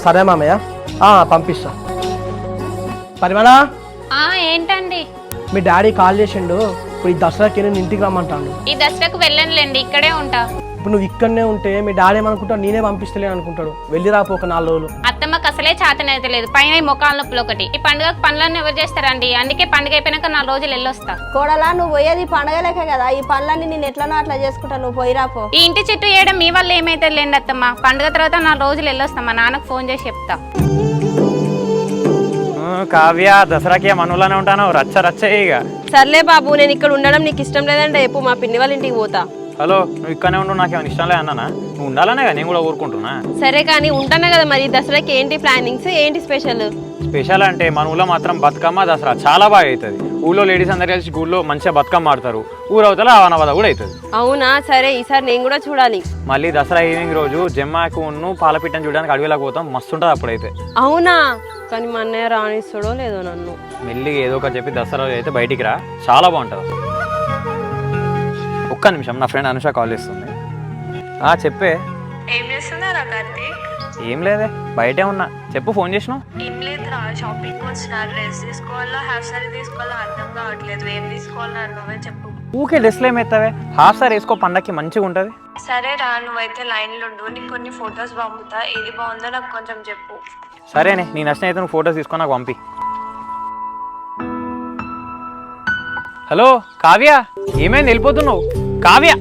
సరే మామయ్య, పంపిస్తా. పరిమళ, ఏంటండి? మీ డాడీ కాల్ చేసిండు. ఇప్పుడు ఈ దసరాకి నేను ఇంటికి రమ్మంటాను. ఈ దసరాకు వెళ్ళనులేండి, ఇక్కడే ఉంటా. ఇప్పుడు నువ్వు ఇక్కడనే ఉంటే మీ డాడీ ఏమనుకుంటాడు, నేనే పంపిస్తలేను అనుకుంటాడు. వెళ్ళి రాపో ఒక 4 రోజులు. అత్తమ్మకి అసలే చేతనైతే లేదు, పైన ఈ మొక్కల నొప్పులు ఒకటి. ఈ పండుగకు పనులన్నీ ఎవరు చేస్తారండి? అందుకే పండుగ అయిపోయినాక 4 రోజులు వెళ్ళొస్తా. కోడలా, నువ్వు పోయేది పండగలేక కదా, ఈ పనులన్నీ నేను ఎట్లనో అట్లా చేసుకుంటా, నువ్వు పోయిరాపో. ఈ ఇంటి చుట్టూ వేయడం మీ వల్ల ఏమైతే లేండి అత్తమ్మ. పండుగ తర్వాత 4 రోజులు వెళ్ళొస్తా. మా నాన్నకు ఫోన్ చేసి చెప్తా. కావ్య, దసరాకి మనలోనే ఉంటాను, రచ్చ రచ్చ ఇక. సర్లే బాబు, నేను ఇక్కడ ఉండడం నీకు ఇష్టం లేదంటే రేపు మా పిన్ని వాళ్ళ ఇంటికి పోతా. హలో, నువ్వు ఇక్కడనే ఉండు, నాకేమైనా ఇష్టం లే అన్నానా? నువ్వు ఉండాలనే కదా నేను కూడా ఊరుకుంటున్నా. సరే కానీ ఉంటానే కదా మరి. దసరాకి ఏంటి ప్లానింగ్స్, ఏంటి స్పెషల్? స్పెషల్ అంటే మన ఊళ్ళో మాత్రం బతుకమ్మ దసరా చాలా బాగా అవుతుంది. ఊళ్ళో లేడీస్ అందరు కలిసి ఊళ్ళో మంచిగా బతుకమ్మ ఆడతారు. ఊరవతల అవనవద కూడా అవుతుంది. అవునా? సరే, ఈసారి నేను కూడా చూడాలి. మళ్ళీ దసరా ఈవినింగ్ రోజు జమ్మాకు పాలపిట్టని చూడడానికి అడవిలోకి పోతాం, మస్తు ఉంటుంది అప్పుడైతే. అవునా? కానీ మా అన్నయ్య రానిస్తాడో లేదో నన్ను. మెల్లిగా ఏదో ఒకటి చెప్పి దసరా రోజు అయితే బయటికి రా, చాలా బాగుంటుంది. ఒక్క నిమిషం, నా ఫ్రెండ్ అనుష కాల్ చేస్తుంది. చెప్పే. ఏం చేస్తున్నారా కార్తీక్? ఏం లేదే, బయటే ఉన్నా. చెప్పు, ఫోన్ చేసినావు. ఏం లేదురా, షాపింగ్ వచ్చిన. డ్రెస్ తీసుకోవాలా, హాఫ్ సారీ తీసుకోవాలా అర్థం కావట్లేదు. ఏం తీసుకోవాలా నువ్వే చెప్పు. ఊకే డ్రెస్లు ఏమెత్తావే? హాఫ్ సారీ వేసుకో, పండక్కి మంచిగా ఉంటుంది. సరే రా, నువ్వైతే లైన్లో ఉండు, నీకు కొన్ని ఫొటోస్ పంపుతా. ఏది బాగుందో నాకు కొంచెం చెప్పు. సరేనే, నీ నచ్చిన అయితే నువ్వు ఫొటోస్ తీసుకొని నాకు పంపి. హలో కావ్య, ఏమైంది వెళ్ళిపోతున్నావు? కావ్య.